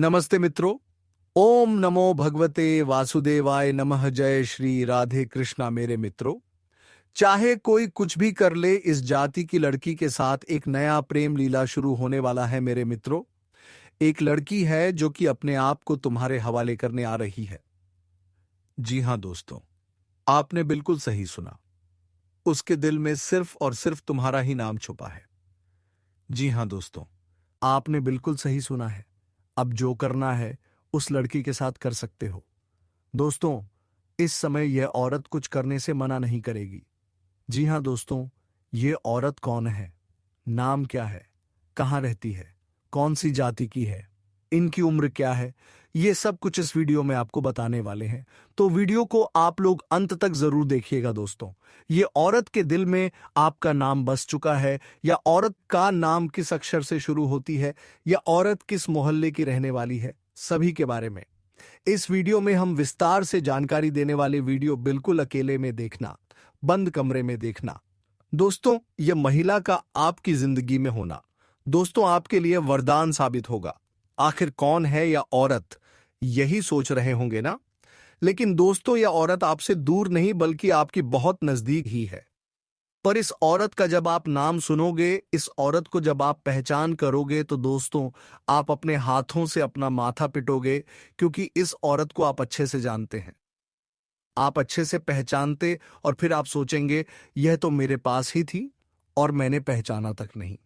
नमस्ते मित्रों। ओम नमो भगवते वासुदेवाय नमः। जय श्री राधे कृष्णा। मेरे मित्रों, चाहे कोई कुछ भी कर ले, इस जाति की लड़की के साथ एक नया प्रेम लीला शुरू होने वाला है। मेरे मित्रों, एक लड़की है जो कि अपने आप को तुम्हारे हवाले करने आ रही है। जी हां दोस्तों, आपने बिल्कुल सही सुना। उसके दिल में सिर्फ और सिर्फ तुम्हारा ही नाम छुपा है। जी हां दोस्तों, आपने बिल्कुल सही सुना है। अब जो करना है उस लड़की के साथ कर सकते हो। दोस्तों, इस समय यह औरत कुछ करने से मना नहीं करेगी। जी हां दोस्तों, ये औरत कौन है, नाम क्या है, कहाँ रहती है, कौन सी जाति की है, इनकी उम्र क्या है, ये सब कुछ इस वीडियो में आपको बताने वाले हैं। तो वीडियो को आप लोग अंत तक जरूर देखिएगा। दोस्तों, ये औरत के दिल में आपका नाम बस चुका है, या औरत का नाम किस अक्षर से शुरू होती है, या औरत किस मोहल्ले की रहने वाली है, सभी के बारे में इस वीडियो में हम विस्तार से जानकारी देने वाले। वीडियो बिल्कुल अकेले में देखना, बंद कमरे में देखना। दोस्तों, यह महिला का आपकी जिंदगी में होना दोस्तों आपके लिए वरदान साबित होगा। आखिर कौन है यह औरत, यही सोच रहे होंगे ना। लेकिन दोस्तों, यह औरत आपसे दूर नहीं बल्कि आपकी बहुत नजदीक ही है। पर इस औरत का जब आप नाम सुनोगे, इस औरत को जब आप पहचान करोगे, तो दोस्तों आप अपने हाथों से अपना माथा पिटोगे, क्योंकि इस औरत को आप अच्छे से जानते हैं, आप अच्छे से पहचानते, और फिर आप सोचेंगे यह तो मेरे पास ही थी और मैंने पहचाना तक नहीं।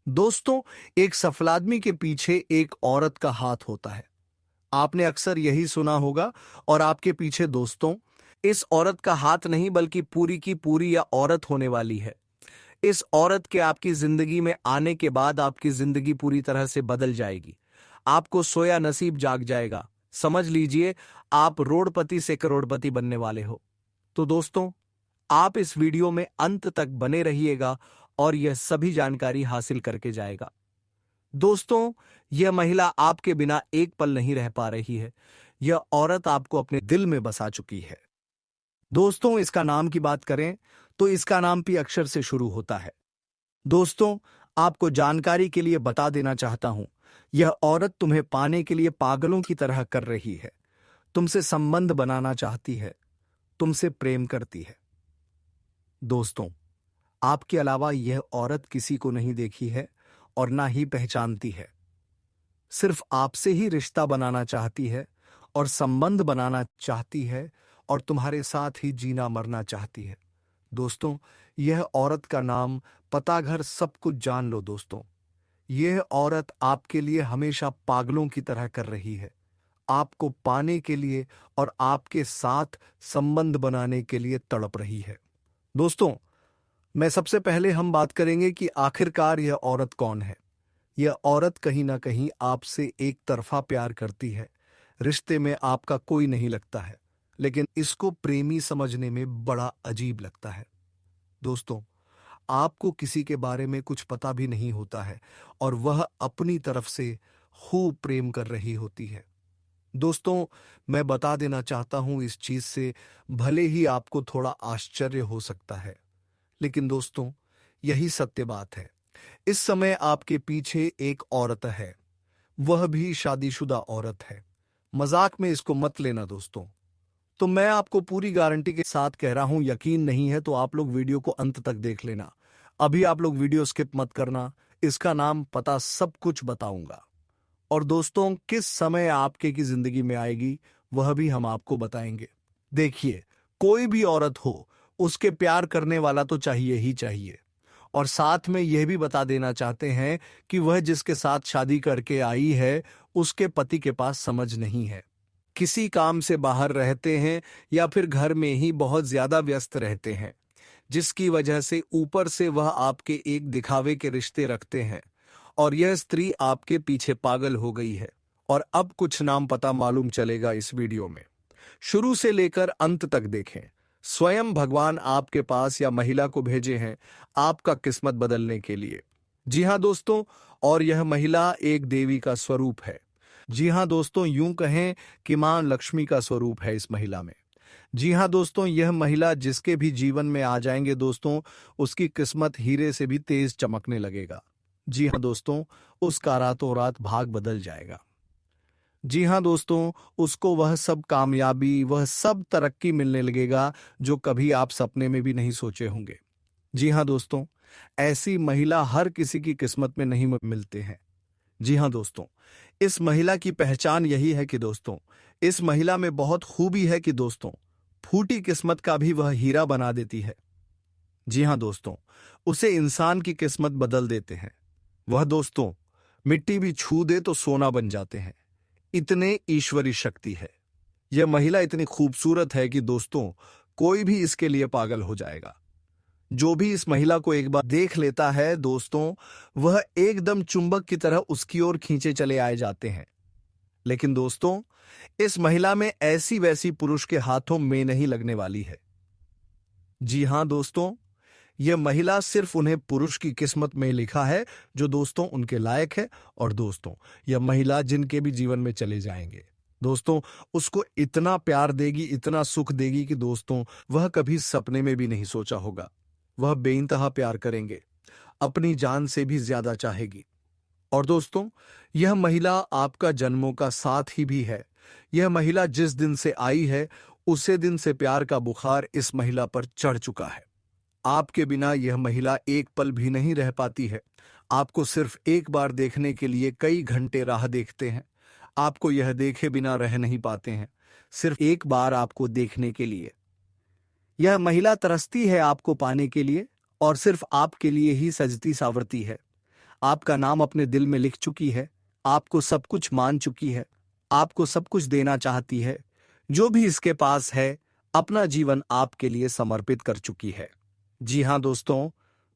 दोस्तों, एक सफल आदमी के पीछे एक औरत का हाथ होता है। आपने अक्सर यही सुना होगा। और आपके पीछे दोस्तों इस औरत का हाथ नहीं बल्कि पूरी की पूरी यह औरत होने वाली है। इस औरत के आपकी जिंदगी में आने के बाद आपकी जिंदगी पूरी तरह से बदल जाएगी। आपको सोया नसीब जाग जाएगा। समझ लीजिए, आप रोडपति से करोड़पति बनने वाले हो। तो दोस्तों, आप इस वीडियो में अंत तक बने रहिएगा और यह सभी जानकारी हासिल करके जाएगा। दोस्तों, यह महिला आपके बिना एक पल नहीं रह पा रही है। यह औरत आपको अपने दिल में बसा चुकी है। दोस्तों, इसका नाम की बात करें तो इसका नाम पी अक्षर से शुरू होता है। दोस्तों, आपको जानकारी के लिए बता देना चाहता हूं, यह औरत तुम्हें पाने के लिए पागलों की तरह कर रही है। तुमसे संबंध बनाना चाहती है, तुमसे प्रेम करती है। दोस्तों, आपके अलावा यह औरत किसी को नहीं देखी है और ना ही पहचानती है। सिर्फ आपसे ही रिश्ता बनाना चाहती है और संबंध बनाना चाहती है, और तुम्हारे साथ ही जीना मरना चाहती है। दोस्तों, यह औरत का नाम, पता, घर सब कुछ जान लो। दोस्तों, यह औरत आपके लिए हमेशा पागलों की तरह कर रही है, आपको पाने के लिए और आपके साथ संबंध बनाने के लिए तड़प रही है। दोस्तों, मैं सबसे पहले हम बात करेंगे कि आखिरकार यह औरत कौन है। यह औरत कहीं ना कहीं आपसे एक तरफा प्यार करती है। रिश्ते में आपका कोई नहीं लगता है, लेकिन इसको प्रेमी समझने में बड़ा अजीब लगता है। दोस्तों, आपको किसी के बारे में कुछ पता भी नहीं होता है और वह अपनी तरफ से खूब प्रेम कर रही होती है। दोस्तों, मैं बता देना चाहता हूं, इस चीज से भले ही आपको थोड़ा आश्चर्य हो सकता है, लेकिन दोस्तों यही सत्य बात है। इस समय आपके पीछे एक औरत है, वह भी शादीशुदा औरत है। मजाक में इसको मत लेना दोस्तों। तो मैं आपको पूरी गारंटी के साथ कह रहा हूं, यकीन नहीं है तो आप लोग वीडियो को अंत तक देख लेना। अभी आप लोग वीडियो स्किप मत करना। इसका नाम, पता, सब कुछ बताऊंगा। और दोस्तों, किस समय आपके की जिंदगी में आएगी वह भी हम आपको बताएंगे। देखिए, कोई भी औरत हो, उसके प्यार करने वाला तो चाहिए ही चाहिए। और साथ में यह भी बता देना चाहते हैं कि वह जिसके साथ शादी करके आई है, उसके पति के पास समझ नहीं है। किसी काम से बाहर रहते हैं या फिर घर में ही बहुत ज्यादा व्यस्त रहते हैं, जिसकी वजह से ऊपर से वह आपके एक दिखावे के रिश्ते रखते हैं। और यह स्त्री आपके पीछे पागल हो गई है। और अब कुछ नाम पता मालूम चलेगा इस वीडियो में। शुरू से लेकर अंत तक देखें। स्वयं भगवान आपके पास या महिला को भेजे हैं आपका किस्मत बदलने के लिए। जी हां दोस्तों, और यह महिला एक देवी का स्वरूप है। जी हां दोस्तों, यूं कहें कि मां लक्ष्मी का स्वरूप है इस महिला में। जी हां दोस्तों, यह महिला जिसके भी जीवन में आ जाएंगे दोस्तों, उसकी किस्मत हीरे से भी तेज चमकने लगेगा। जी हां दोस्तों, उसका रातों रात भाग बदल जाएगा। जी हाँ दोस्तों, उसको वह सब कामयाबी, वह सब तरक्की मिलने लगेगा जो कभी आप सपने में भी नहीं सोचे होंगे। जी हाँ दोस्तों, ऐसी महिला हर किसी की किस्मत में नहीं मिलते हैं। जी हाँ दोस्तों, इस महिला की पहचान यही है कि दोस्तों, इस महिला में बहुत खूबी है कि दोस्तों, फूटी किस्मत का भी वह हीरा बना देती है। जी हाँ दोस्तों, उसे इंसान की किस्मत बदल देते हैं। वह दोस्तों, मिट्टी भी छू दे तो सोना बन जाते हैं। इतने ईश्वरी शक्ति है। यह महिला इतनी खूबसूरत है कि दोस्तों, कोई भी इसके लिए पागल हो जाएगा। जो भी इस महिला को एक बार देख लेता है दोस्तों, वह एकदम चुंबक की तरह उसकी ओर खींचे चले आए जाते हैं। लेकिन दोस्तों, इस महिला में ऐसी वैसी पुरुष के हाथों में नहीं लगने वाली है। जी हां दोस्तों, यह महिला सिर्फ उन्हें पुरुष की किस्मत में लिखा है जो दोस्तों उनके लायक है। और दोस्तों, यह महिला जिनके भी जीवन में चले जाएंगे दोस्तों, उसको इतना प्यार देगी, इतना सुख देगी कि दोस्तों, वह कभी सपने में भी नहीं सोचा होगा। वह बेइंतहा प्यार करेंगे, अपनी जान से भी ज्यादा चाहेगी। और दोस्तों, यह महिला आपका जन्मों का साथ ही भी है। यह महिला जिस दिन से आई है, उसे दिन से प्यार का बुखार इस महिला पर चढ़ चुका है। आपके बिना यह महिला एक पल भी नहीं रह पाती है। आपको सिर्फ एक बार देखने के लिए कई घंटे राह देखते हैं। आपको यह देखे बिना रह नहीं पाते हैं, सिर्फ एक बार आपको देखने के लिए। यह महिला तरसती है आपको पाने के लिए, और सिर्फ आपके लिए ही सजती सावरती है। आपका नाम अपने दिल में लिख चुकी है, आपको सब कुछ मान चुकी है, आपको सब कुछ देना चाहती है। जो भी इसके पास है, अपना जीवन आपके लिए समर्पित कर चुकी है। जी हाँ दोस्तों,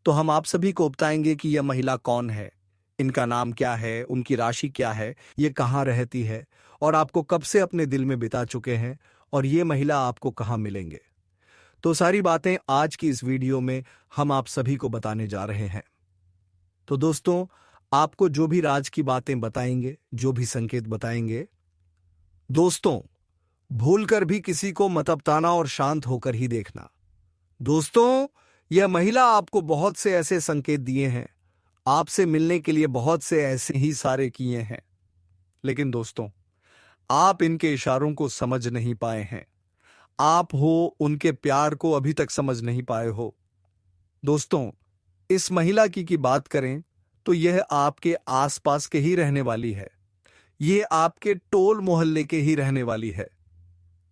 तो हम आप सभी को बताएंगे कि यह महिला कौन है, इनका नाम क्या है, उनकी राशि क्या है, ये कहाँ रहती है, और आपको कब से अपने दिल में बिता चुके हैं, और ये महिला आपको कहाँ मिलेंगे। तो सारी बातें आज की इस वीडियो में हम आप सभी को बताने जा रहे हैं। तो दोस्तों, आपको जो भी राज की बातें बताएंगे, जो भी संकेत बताएंगे, दोस्तों, भूलकर भी किसी को मत अपताना और शांत होकर ही देखना। दोस्तों, यह महिला आपको बहुत से ऐसे संकेत दिए हैं, आपसे मिलने के लिए बहुत से ऐसे ही सारे किए हैं, लेकिन दोस्तों, आप इनके इशारों को समझ नहीं पाए हैं। आप हो उनके प्यार को अभी तक समझ नहीं पाए हो। दोस्तों, इस महिला की बात करें तो यह आपके आसपास के ही रहने वाली है। ये आपके टोल मोहल्ले के ही रहने वाली है।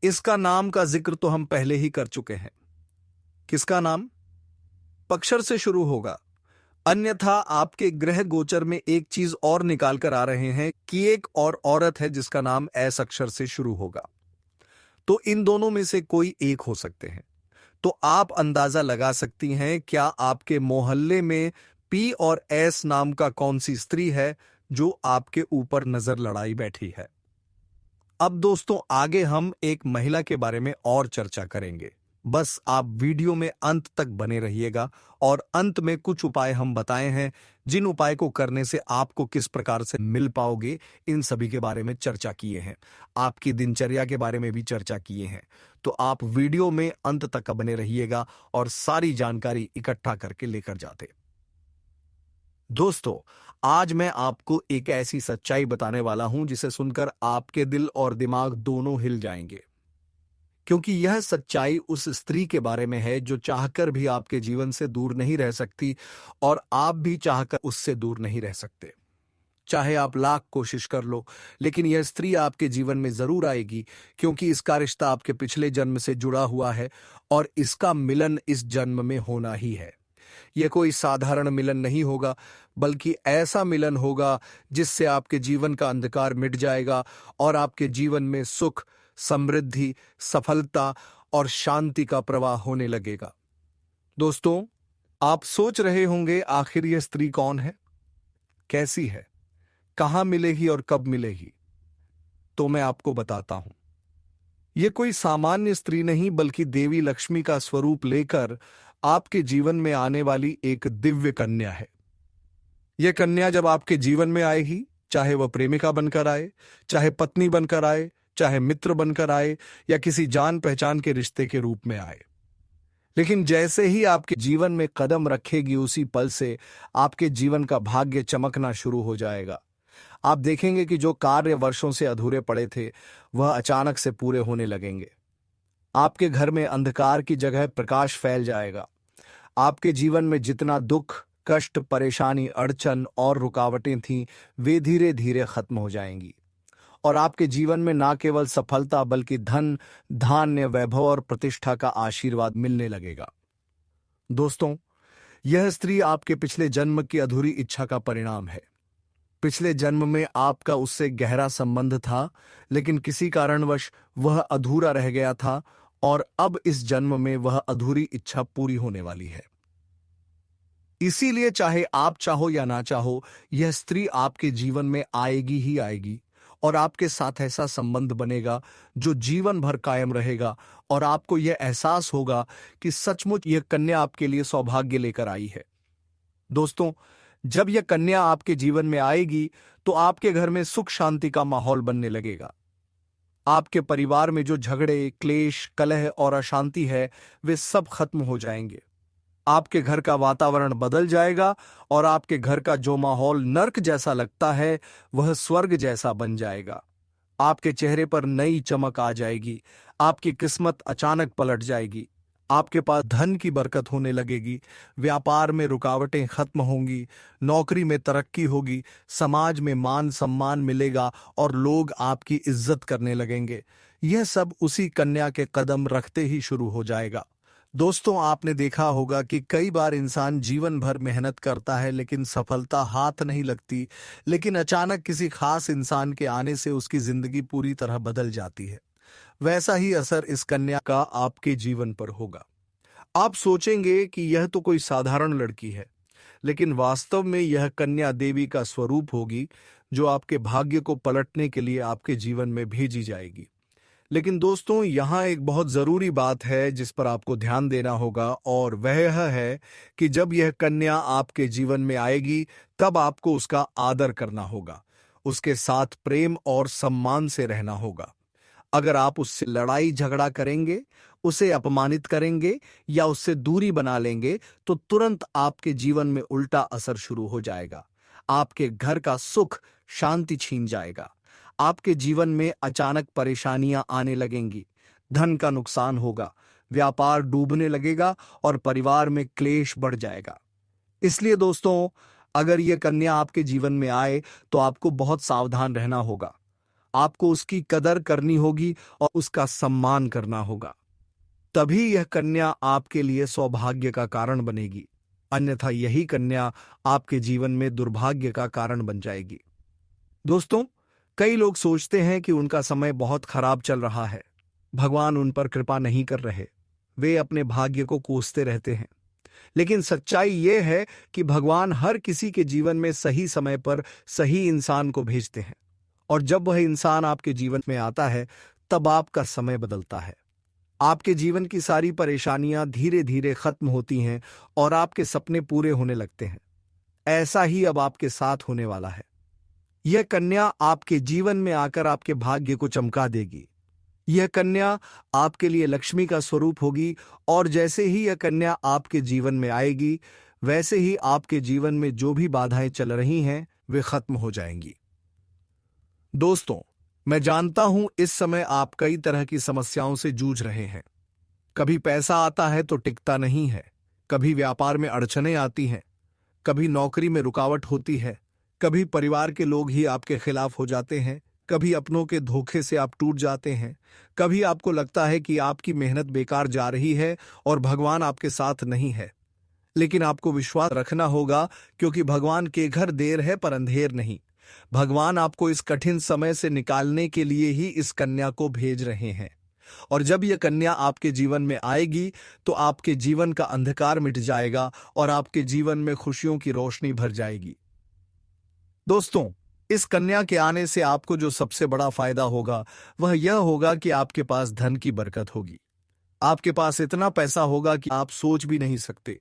इसका नाम का जिक्र तो हम पहले ही कर चुके हैं। किसका नाम? पक्षर से शुरू होगा। अन्यथा आपके ग्रह गोचर में एक चीज और निकाल कर आ रहे हैं कि एक और औरत है जिसका नाम एस अक्षर से शुरू होगा। तो इन दोनों में से कोई एक हो सकते हैं। तो आप अंदाजा लगा सकती हैं क्या आपके मोहल्ले में पी और एस नाम का कौन सी स्त्री है जो आपके ऊपर नजर लड़ाई बैठी है। अब दोस्तों, आगे हम एक महिला के बारे में और चर्चा करेंगे। बस आप वीडियो में अंत तक बने रहिएगा, और अंत में कुछ उपाय हम बताए हैं जिन उपाय को करने से आपको किस प्रकार से मिल पाओगे, इन सभी के बारे में चर्चा किए हैं। आपकी दिनचर्या के बारे में भी चर्चा किए हैं। तो आप वीडियो में अंत तक बने रहिएगा और सारी जानकारी इकट्ठा करके लेकर जाते। दोस्तों, आज मैं आपको एक ऐसी सच्चाई बताने वाला हूं जिसे सुनकर आपके दिल और दिमाग दोनों हिल जाएंगे, क्योंकि यह सच्चाई उस स्त्री के बारे में है जो चाहकर भी आपके जीवन से दूर नहीं रह सकती, और आप भी चाहकर उससे दूर नहीं रह सकते। चाहे आप लाख कोशिश कर लो, लेकिन यह स्त्री आपके जीवन में जरूर आएगी, क्योंकि इसका रिश्ता आपके पिछले जन्म से जुड़ा हुआ है, और इसका मिलन इस जन्म में होना ही है। यह कोई साधारण मिलन नहीं होगा, बल्कि ऐसा मिलन होगा जिससे आपके जीवन का अंधकार मिट जाएगा और आपके जीवन में सुख, समृद्धि, सफलता और शांति का प्रवाह होने लगेगा। दोस्तों, आप सोच रहे होंगे आखिर यह स्त्री कौन है, कैसी है, कहां मिलेगी और कब मिलेगी। तो मैं आपको बताता हूं। यह कोई सामान्य स्त्री नहीं, बल्कि देवी लक्ष्मी का स्वरूप लेकर आपके जीवन में आने वाली एक दिव्य कन्या है। यह कन्या जब आपके जीवन में आएगी, चाहे वह प्रेमिका बनकर आए, चाहे पत्नी बनकर आए, चाहे मित्र बनकर आए, या किसी जान पहचान के रिश्ते के रूप में आए, लेकिन जैसे ही आपके जीवन में कदम रखेगी, उसी पल से आपके जीवन का भाग्य चमकना शुरू हो जाएगा। आप देखेंगे कि जो कार्य वर्षों से अधूरे पड़े थे वह अचानक से पूरे होने लगेंगे। आपके घर में अंधकार की जगह प्रकाश फैल जाएगा। आपके जीवन में जितना दुख, कष्ट, परेशानी, अड़चन और रुकावटें थीं, वे धीरे धीरे खत्म हो जाएंगी। और आपके जीवन में ना केवल सफलता बल्कि धन, धान्य, वैभव और प्रतिष्ठा का आशीर्वाद मिलने लगेगा। दोस्तों, यह स्त्री आपके पिछले जन्म की अधूरी इच्छा का परिणाम है। पिछले जन्म में आपका उससे गहरा संबंध था, लेकिन किसी कारणवश वह अधूरा रह गया था और अब इस जन्म में वह अधूरी इच्छा पूरी होने वाली है। इसीलिए चाहे आप चाहो या ना चाहो, यह स्त्री आपके जीवन में आएगी ही आएगी और आपके साथ ऐसा संबंध बनेगा जो जीवन भर कायम रहेगा और आपको यह एहसास होगा कि सचमुच यह कन्या आपके लिए सौभाग्य लेकर आई है। दोस्तों, जब यह कन्या आपके जीवन में आएगी तो आपके घर में सुख शांति का माहौल बनने लगेगा। आपके परिवार में जो झगड़े, क्लेश, कलह और अशांति है वे सब खत्म हो जाएंगे। आपके घर का वातावरण बदल जाएगा और आपके घर का जो माहौल नर्क जैसा लगता है वह स्वर्ग जैसा बन जाएगा। आपके चेहरे पर नई चमक आ जाएगी। आपकी किस्मत अचानक पलट जाएगी। आपके पास धन की बरकत होने लगेगी। व्यापार में रुकावटें खत्म होंगी। नौकरी में तरक्की होगी। समाज में मान सम्मान मिलेगा और लोग आपकी इज्जत करने लगेंगे। यह सब उसी कन्या के कदम रखते ही शुरू हो जाएगा। दोस्तों, आपने देखा होगा कि कई बार इंसान जीवन भर मेहनत करता है लेकिन सफलता हाथ नहीं लगती, लेकिन अचानक किसी खास इंसान के आने से उसकी जिंदगी पूरी तरह बदल जाती है। वैसा ही असर इस कन्या का आपके जीवन पर होगा। आप सोचेंगे कि यह तो कोई साधारण लड़की है, लेकिन वास्तव में यह कन्या देवी का स्वरूप होगी जो आपके भाग्य को पलटने के लिए आपके जीवन में भेजी जाएगी। लेकिन दोस्तों, यहाँ एक बहुत जरूरी बात है जिस पर आपको ध्यान देना होगा और वह यह है कि जब यह कन्या आपके जीवन में आएगी तब आपको उसका आदर करना होगा, उसके साथ प्रेम और सम्मान से रहना होगा। अगर आप उससे लड़ाई झगड़ा करेंगे, उसे अपमानित करेंगे या उससे दूरी बना लेंगे तो तुरंत आपके जीवन में उल्टा असर शुरू हो जाएगा। आपके घर का सुख, शांति छीन जाएगा। आपके जीवन में अचानक परेशानियां आने लगेंगी। धन का नुकसान होगा, व्यापार डूबने लगेगा और परिवार में क्लेश बढ़ जाएगा। इसलिए दोस्तों, अगर यह कन्या आपके जीवन में आए तो आपको बहुत सावधान रहना होगा। आपको उसकी कदर करनी होगी और उसका सम्मान करना होगा। तभी यह कन्या आपके लिए सौभाग्य का कारण बनेगी, अन्यथा यही कन्या आपके जीवन में दुर्भाग्य का कारण बन जाएगी। दोस्तों, कई लोग सोचते हैं कि उनका समय बहुत खराब चल रहा है, भगवान उन पर कृपा नहीं कर रहे, वे अपने भाग्य को कोसते रहते हैं। लेकिन सच्चाई यह है कि भगवान हर किसी के जीवन में सही समय पर सही इंसान को भेजते हैं और जब वह इंसान आपके जीवन में आता है तब आपका समय बदलता है। आपके जीवन की सारी परेशानियां धीरे धीरे खत्म होती हैं और आपके सपने पूरे होने लगते हैं। ऐसा ही अब आपके साथ होने वाला है। यह कन्या आपके जीवन में आकर आपके भाग्य को चमका देगी। यह कन्या आपके लिए लक्ष्मी का स्वरूप होगी और जैसे ही यह कन्या आपके जीवन में आएगी वैसे ही आपके जीवन में जो भी बाधाएं चल रही हैं वे खत्म हो जाएंगी। दोस्तों, मैं जानता हूं इस समय आप कई तरह की समस्याओं से जूझ रहे हैं। कभी पैसा आता है तो टिकता नहीं है, कभी व्यापार में अड़चनें आती हैं, कभी नौकरी में रुकावट होती है, कभी परिवार के लोग ही आपके खिलाफ हो जाते हैं, कभी अपनों के धोखे से आप टूट जाते हैं, कभी आपको लगता है कि आपकी मेहनत बेकार जा रही है और भगवान आपके साथ नहीं है। लेकिन आपको विश्वास रखना होगा, क्योंकि भगवान के घर देर है पर अंधेर नहीं। भगवान आपको इस कठिन समय से निकालने के लिए ही इस कन्या को भेज रहे हैं और जब यह कन्या आपके जीवन में आएगी तो आपके जीवन का अंधकार मिट जाएगा और आपके जीवन में खुशियों की रोशनी भर जाएगी। दोस्तों, इस कन्या के आने से आपको जो सबसे बड़ा फायदा होगा वह यह होगा कि आपके पास धन की बरकत होगी। आपके पास इतना पैसा होगा कि आप सोच भी नहीं सकते।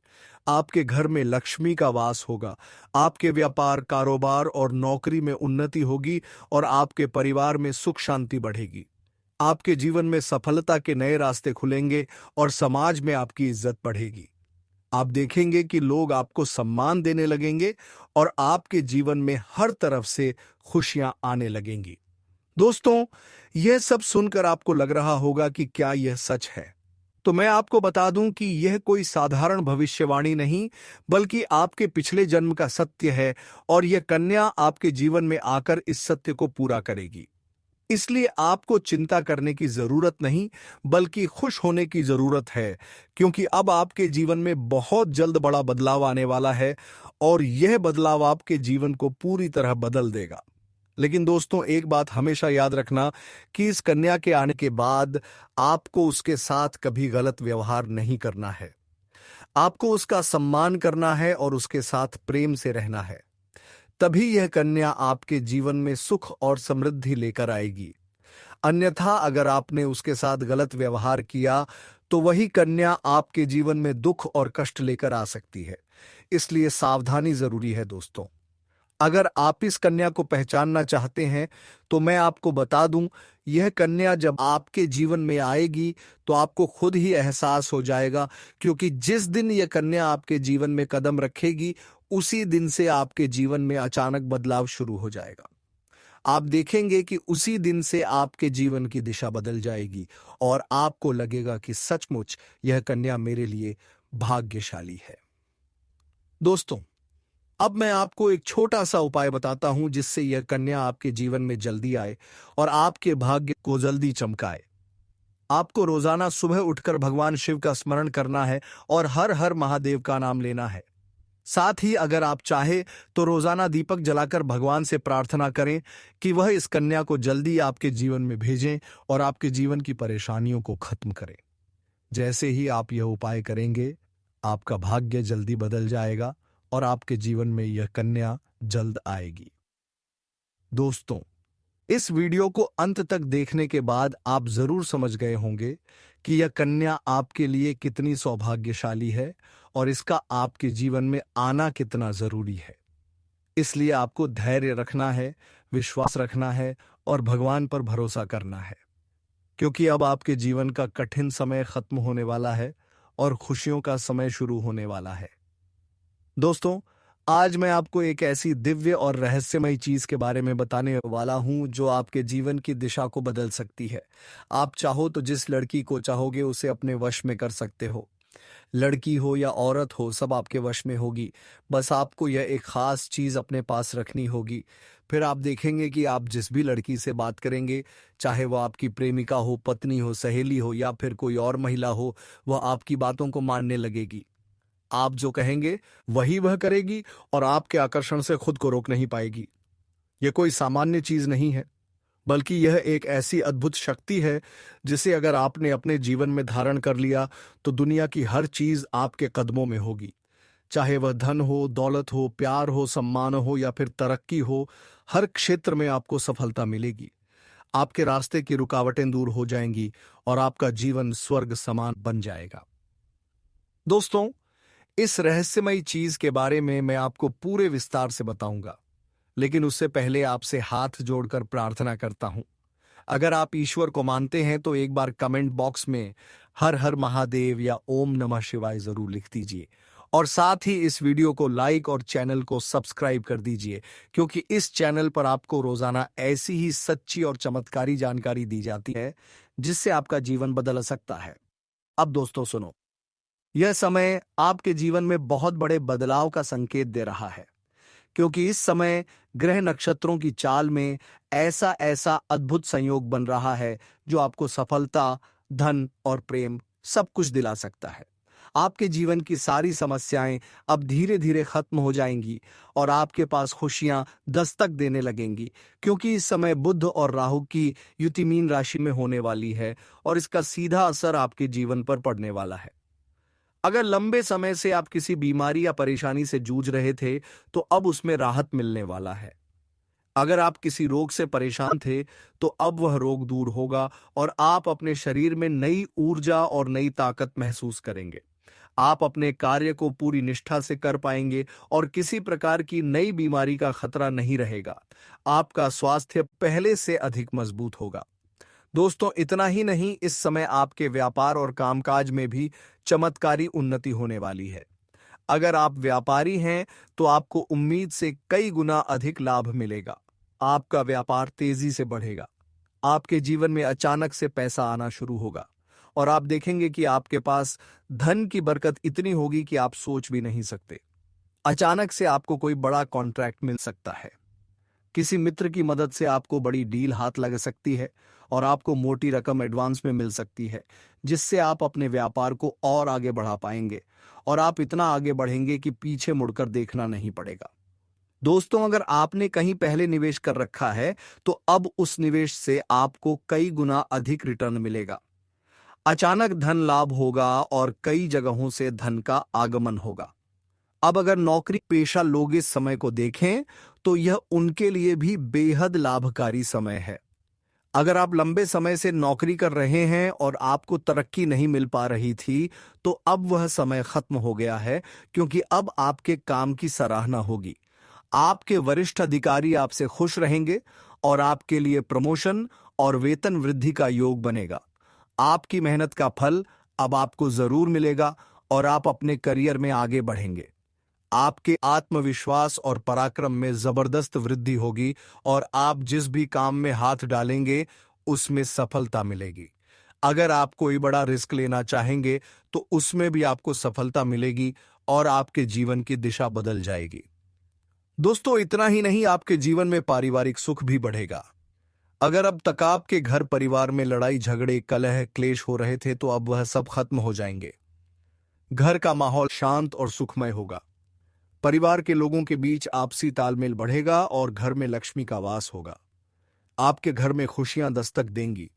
आपके घर में लक्ष्मी का वास होगा। आपके व्यापार, कारोबार और नौकरी में उन्नति होगी और आपके परिवार में सुख शांति बढ़ेगी। आपके जीवन में सफलता के नए रास्ते खुलेंगे और समाज में आपकी इज्जत बढ़ेगी। आप देखेंगे कि लोग आपको सम्मान देने लगेंगे और आपके जीवन में हर तरफ से खुशियां आने लगेंगी। दोस्तों, यह सब सुनकर आपको लग रहा होगा कि क्या यह सच है? तो मैं आपको बता दूं कि यह कोई साधारण भविष्यवाणी नहीं, बल्कि आपके पिछले जन्म का सत्य है और यह कन्या आपके जीवन में आकर इस सत्य को पूरा करेगी। इसलिए आपको चिंता करने की जरूरत नहीं, बल्कि खुश होने की जरूरत है, क्योंकि अब आपके जीवन में बहुत जल्द बड़ा बदलाव आने वाला है और यह बदलाव आपके जीवन को पूरी तरह बदल देगा। लेकिन दोस्तों, एक बात हमेशा याद रखना कि इस कन्या के आने के बाद आपको उसके साथ कभी गलत व्यवहार नहीं करना है। आपको उसका सम्मान करना है और उसके साथ प्रेम से रहना है। तभी यह कन्या आपके जीवन में सुख और समृद्धि लेकर आएगी। अन्यथा अगर आपने उसके साथ गलत व्यवहार किया तो वही कन्या आपके जीवन में दुख और कष्ट लेकर आ सकती है। इसलिए सावधानी जरूरी है दोस्तों। अगर आप इस कन्या को पहचानना चाहते हैं तो मैं आपको बता दूं, यह कन्या जब आपके जीवन में आएगी तो आपको खुद ही एहसास हो जाएगा, क्योंकि जिस दिन यह कन्या आपके जीवन में कदम रखेगी उसी दिन से आपके जीवन में अचानक बदलाव शुरू हो जाएगा। आप देखेंगे कि उसी दिन से आपके जीवन की दिशा बदल जाएगी और आपको लगेगा कि सचमुच यह कन्या मेरे लिए भाग्यशाली है। दोस्तों, अब मैं आपको एक छोटा सा उपाय बताता हूं जिससे यह कन्या आपके जीवन में जल्दी आए और आपके भाग्य को जल्दी चमकाए। आपको रोजाना सुबह उठकर भगवान शिव का स्मरण करना है और हर हर महादेव का नाम लेना है। साथ ही अगर आप चाहे तो रोजाना दीपक जलाकर भगवान से प्रार्थना करें कि वह इस कन्या को जल्दी आपके जीवन में भेजें और आपके जीवन की परेशानियों को खत्म करें। जैसे ही आप यह उपाय करेंगे, आपका भाग्य जल्दी बदल जाएगा और आपके जीवन में यह कन्या जल्द आएगी। दोस्तों, इस वीडियो को अंत तक देखने के बाद आप जरूर समझ गए होंगे कि यह कन्या आपके लिए कितनी सौभाग्यशाली है और इसका आपके जीवन में आना कितना जरूरी है। इसलिए आपको धैर्य रखना है, विश्वास रखना है और भगवान पर भरोसा करना है, क्योंकि अब आपके जीवन का कठिन समय खत्म होने वाला है और खुशियों का समय शुरू होने वाला है। दोस्तों, आज मैं आपको एक ऐसी दिव्य और रहस्यमयी चीज के बारे में बताने वाला हूं जो आपके जीवन की दिशा को बदल सकती है। आप चाहो तो जिस लड़की को चाहोगे उसे अपने वश में कर सकते हो। लड़की हो या औरत हो, सब आपके वश में होगी। बस आपको यह एक खास चीज अपने पास रखनी होगी। फिर आप देखेंगे कि आप जिस भी लड़की से बात करेंगे, चाहे वह आपकी प्रेमिका हो, पत्नी हो, सहेली हो या फिर कोई और महिला हो, वह आपकी बातों को मानने लगेगी। आप जो कहेंगे वही वह करेगी और आपके आकर्षण से खुद को रोक नहीं पाएगी। यह कोई सामान्य चीज नहीं है, बल्कि यह एक ऐसी अद्भुत शक्ति है जिसे अगर आपने अपने जीवन में धारण कर लिया तो दुनिया की हर चीज आपके कदमों में होगी। चाहे वह धन हो, दौलत हो, प्यार हो, सम्मान हो या फिर तरक्की हो, हर क्षेत्र में आपको सफलता मिलेगी। आपके रास्ते की रुकावटें दूर हो जाएंगी और आपका जीवन स्वर्ग समान बन जाएगा। दोस्तों, इस रहस्यमयी चीज के बारे में मैं आपको पूरे विस्तार से बताऊंगा, लेकिन उससे पहले आपसे हाथ जोड़कर प्रार्थना करता हूं। अगर आप ईश्वर को मानते हैं तो एक बार कमेंट बॉक्स में हर हर महादेव या ओम नमः शिवाय जरूर लिख दीजिए और साथ ही इस वीडियो को लाइक और चैनल को सब्सक्राइब कर दीजिए, क्योंकि इस चैनल पर आपको रोजाना ऐसी ही सच्ची और चमत्कारी जानकारी दी जाती है जिससे आपका जीवन बदल सकता है। अब दोस्तों सुनो, यह समय आपके जीवन में बहुत बड़े बदलाव का संकेत दे रहा है, क्योंकि इस समय ग्रह नक्षत्रों की चाल में ऐसा ऐसा अद्भुत संयोग बन रहा है जो आपको सफलता, धन और प्रेम सब कुछ दिला सकता है। आपके जीवन की सारी समस्याएं अब धीरे धीरे खत्म हो जाएंगी और आपके पास खुशियां दस्तक देने लगेंगी, क्योंकि इस समय बुध और राहु की युति मीन राशि में होने वाली है और इसका सीधा असर आपके जीवन पर पड़ने वाला है। अगर लंबे समय से आप किसी बीमारी या परेशानी से जूझ रहे थे तो अब उसमें राहत मिलने वाला है। अगर आप किसी रोग से परेशान थे तो अब वह रोग दूर होगा और आप अपने शरीर में नई ऊर्जा और नई ताकत महसूस करेंगे। आप अपने कार्य को पूरी निष्ठा से कर पाएंगे और किसी प्रकार की नई बीमारी का खतरा नहीं रहेगा। आपका स्वास्थ्य पहले से अधिक मजबूत होगा। दोस्तों, इतना ही नहीं, इस समय आपके व्यापार और कामकाज में भी चमत्कारी उन्नति होने वाली है। अगर आप व्यापारी हैं तो आपको उम्मीद से कई गुना अधिक लाभ मिलेगा। आपका व्यापार तेजी से बढ़ेगा। आपके जीवन में अचानक से पैसा आना शुरू होगा और आप देखेंगे कि आपके पास धन की बरकत इतनी होगी कि आप सोच भी नहीं सकते। अचानक से आपको कोई बड़ा कॉन्ट्रैक्ट मिल सकता है। किसी मित्र की मदद से आपको बड़ी डील हाथ लग सकती है और आपको मोटी रकम एडवांस में मिल सकती है, जिससे आप अपने व्यापार को और आगे बढ़ा पाएंगे और आप इतना आगे बढ़ेंगे कि पीछे मुड़कर देखना नहीं पड़ेगा। दोस्तों, अगर आपने कहीं पहले निवेश कर रखा है तो अब उस निवेश से आपको कई गुना अधिक रिटर्न मिलेगा। अचानक धन लाभ होगा और कई जगहों से धन का आगमन होगा। अब अगर नौकरी पेशा लोग इस समय को देखें तो यह उनके लिए भी बेहद लाभकारी समय है। अगर आप लंबे समय से नौकरी कर रहे हैं और आपको तरक्की नहीं मिल पा रही थी, तो अब वह समय खत्म हो गया है, क्योंकि अब आपके काम की सराहना होगी। आपके वरिष्ठ अधिकारी आपसे खुश रहेंगे और आपके लिए प्रमोशन और वेतन वृद्धि का योग बनेगा। आपकी मेहनत का फल अब आपको जरूर मिलेगा और आप अपने करियर में आगे बढ़ेंगे। आपके आत्मविश्वास और पराक्रम में जबरदस्त वृद्धि होगी और आप जिस भी काम में हाथ डालेंगे उसमें सफलता मिलेगी। अगर आप कोई बड़ा रिस्क लेना चाहेंगे तो उसमें भी आपको सफलता मिलेगी और आपके जीवन की दिशा बदल जाएगी। दोस्तों, इतना ही नहीं, आपके जीवन में पारिवारिक सुख भी बढ़ेगा। अगर अब तक आपके घर परिवार में लड़ाई झगड़े कलह क्लेश हो रहे थे तो अब वह सब खत्म हो जाएंगे। घर का माहौल शांत और सुखमय होगा। परिवार के लोगों के बीच आपसी तालमेल बढ़ेगा और घर में लक्ष्मी का वास होगा। आपके घर में खुशियां दस्तक देंगी।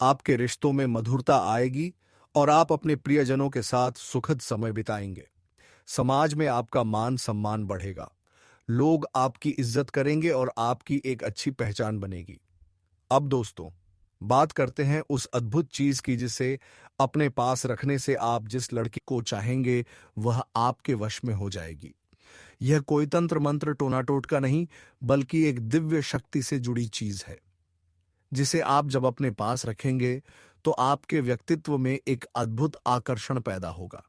आपके रिश्तों में मधुरता आएगी और आप अपने प्रियजनों के साथ सुखद समय बिताएंगे। समाज में आपका मान सम्मान बढ़ेगा। लोग आपकी इज्जत करेंगे और आपकी एक अच्छी पहचान बनेगी। अब दोस्तों, बात करते हैं उस अद्भुत चीज की जिसे अपने पास रखने से आप जिस लड़की को चाहेंगे वह आपके वश में हो जाएगी। यह कोई तंत्र मंत्र टोना टोटका नहीं, बल्कि एक दिव्य शक्ति से जुड़ी चीज है, जिसे आप जब अपने पास रखेंगे तो आपके व्यक्तित्व में एक अद्भुत आकर्षण पैदा होगा।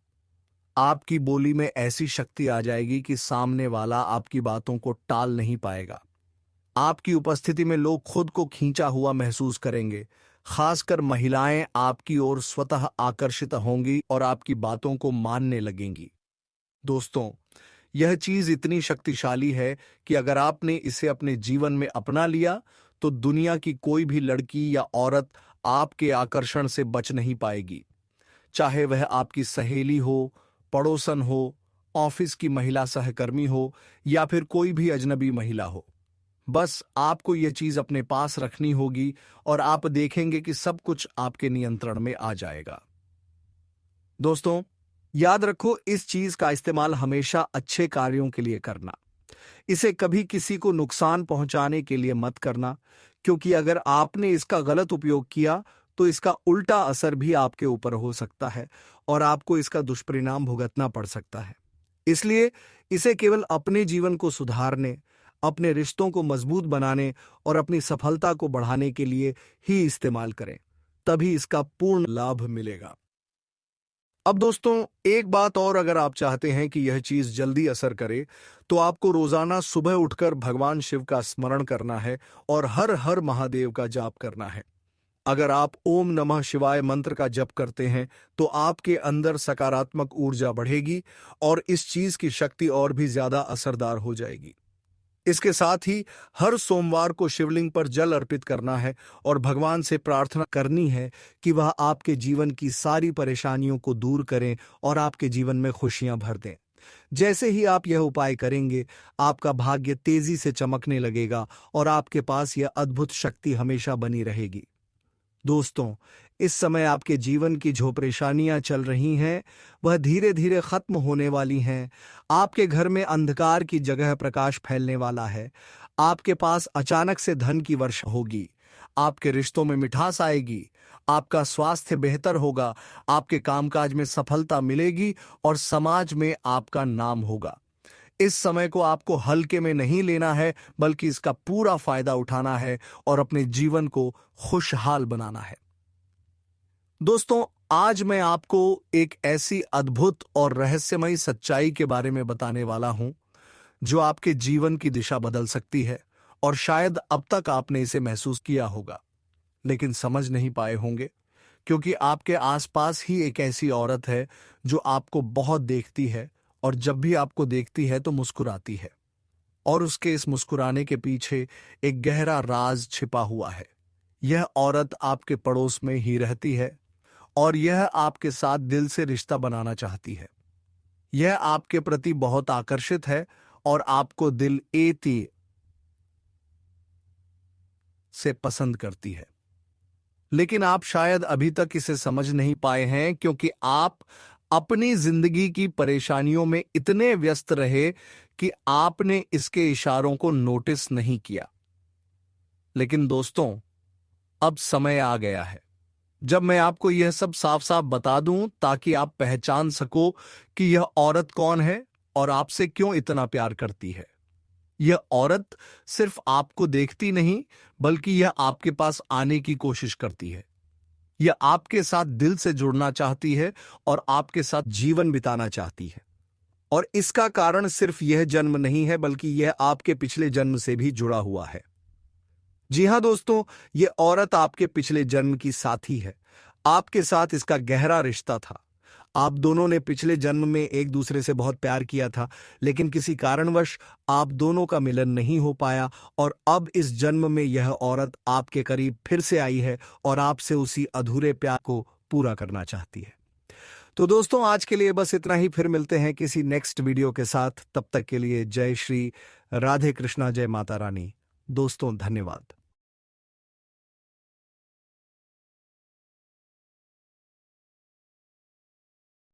आपकी बोली में ऐसी शक्ति आ जाएगी कि सामने वाला आपकी बातों को टाल नहीं पाएगा। आपकी उपस्थिति में लोग खुद को खींचा हुआ महसूस करेंगे। खासकर महिलाएं आपकी ओर स्वतः आकर्षित होंगी और आपकी बातों को मानने लगेंगी। दोस्तों, यह चीज इतनी शक्तिशाली है कि अगर आपने इसे अपने जीवन में अपना लिया तो दुनिया की कोई भी लड़की या औरत आपके आकर्षण से बच नहीं पाएगी। चाहे वह आपकी सहेली हो, पड़ोसन हो, ऑफिस की महिला सहकर्मी हो या फिर कोई भी अजनबी महिला हो। बस आपको यह चीज अपने पास रखनी होगी और आप देखेंगे कि सब कुछ आपके नियंत्रण में आ जाएगा। दोस्तों, याद रखो, इस चीज का इस्तेमाल हमेशा अच्छे कार्यों के लिए करना। इसे कभी किसी को नुकसान पहुंचाने के लिए मत करना, क्योंकि अगर आपने इसका गलत उपयोग किया तो इसका उल्टा असर भी आपके ऊपर हो सकता है और आपको इसका दुष्परिणाम भुगतना पड़ सकता है। इसलिए इसे केवल अपने जीवन को सुधारने, अपने रिश्तों को मजबूत बनाने और अपनी सफलता को बढ़ाने के लिए ही इस्तेमाल करें, तभी इसका पूर्ण लाभ मिलेगा। अब दोस्तों, एक बात और, अगर आप चाहते हैं कि यह चीज जल्दी असर करे तो आपको रोजाना सुबह उठकर भगवान शिव का स्मरण करना है और हर हर महादेव का जाप करना है। अगर आप ओम नमः शिवाय मंत्र का जप करते हैं तो आपके अंदर सकारात्मक ऊर्जा बढ़ेगी और इस चीज की शक्ति और भी ज्यादा असरदार हो जाएगी। इसके साथ ही हर सोमवार को शिवलिंग पर जल अर्पित करना है और भगवान से प्रार्थना करनी है कि वह आपके जीवन की सारी परेशानियों को दूर करें और आपके जीवन में खुशियां भर दें। जैसे ही आप यह उपाय करेंगे, आपका भाग्य तेजी से चमकने लगेगा और आपके पास यह अद्भुत शक्ति हमेशा बनी रहेगी। दोस्तों, इस समय आपके जीवन की जो परेशानियां चल रही हैं वह धीरे धीरे खत्म होने वाली हैं। आपके घर में अंधकार की जगह प्रकाश फैलने वाला है। आपके पास अचानक से धन की वर्षा होगी। आपके रिश्तों में मिठास आएगी। आपका स्वास्थ्य बेहतर होगा। आपके कामकाज में सफलता मिलेगी और समाज में आपका नाम होगा। इस समय को आपको हल्के में नहीं लेना है, बल्कि इसका पूरा फायदा उठाना है और अपने जीवन को खुशहाल बनाना है। दोस्तों, आज मैं आपको एक ऐसी अद्भुत और रहस्यमयी सच्चाई के बारे में बताने वाला हूं जो आपके जीवन की दिशा बदल सकती है। और शायद अब तक आपने इसे महसूस किया होगा लेकिन समझ नहीं पाए होंगे, क्योंकि आपके आसपास ही एक ऐसी औरत है जो आपको बहुत देखती है और जब भी आपको देखती है तो मुस्कुराती है। और उसके इस मुस्कुराने के पीछे एक गहरा राज छिपा हुआ है। यह औरत आपके पड़ोस में ही रहती है और यह आपके साथ दिल से रिश्ता बनाना चाहती है। यह आपके प्रति बहुत आकर्षित है और आपको दिल एती से पसंद करती है। लेकिन आप शायद अभी तक इसे समझ नहीं पाए हैं, क्योंकि आप अपनी जिंदगी की परेशानियों में इतने व्यस्त रहे कि आपने इसके इशारों को नोटिस नहीं किया। लेकिन दोस्तों, अब समय आ गया है जब मैं आपको यह सब साफ साफ बता दूं, ताकि आप पहचान सको कि यह औरत कौन है और आपसे क्यों इतना प्यार करती है। यह औरत सिर्फ आपको देखती नहीं, बल्कि यह आपके पास आने की कोशिश करती है। यह आपके साथ दिल से जुड़ना चाहती है और आपके साथ जीवन बिताना चाहती है। और इसका कारण सिर्फ यह जन्म नहीं है, बल्कि यह आपके पिछले जन्म से भी जुड़ा हुआ है। जी हां दोस्तों, यह औरत आपके पिछले जन्म की साथी है। आपके साथ इसका गहरा रिश्ता था। आप दोनों ने पिछले जन्म में एक दूसरे से बहुत प्यार किया था, लेकिन किसी कारणवश आप दोनों का मिलन नहीं हो पाया। और अब इस जन्म में यह औरत आपके करीब फिर से आई है और आपसे उसी अधूरे प्यार को पूरा करना चाहती है। तो दोस्तों, आज के लिए बस इतना ही। फिर मिलते हैं किसी नेक्स्ट वीडियो के साथ। तब तक के लिए जय श्री राधे कृष्णा, जय माता रानी। दोस्तों, धन्यवाद।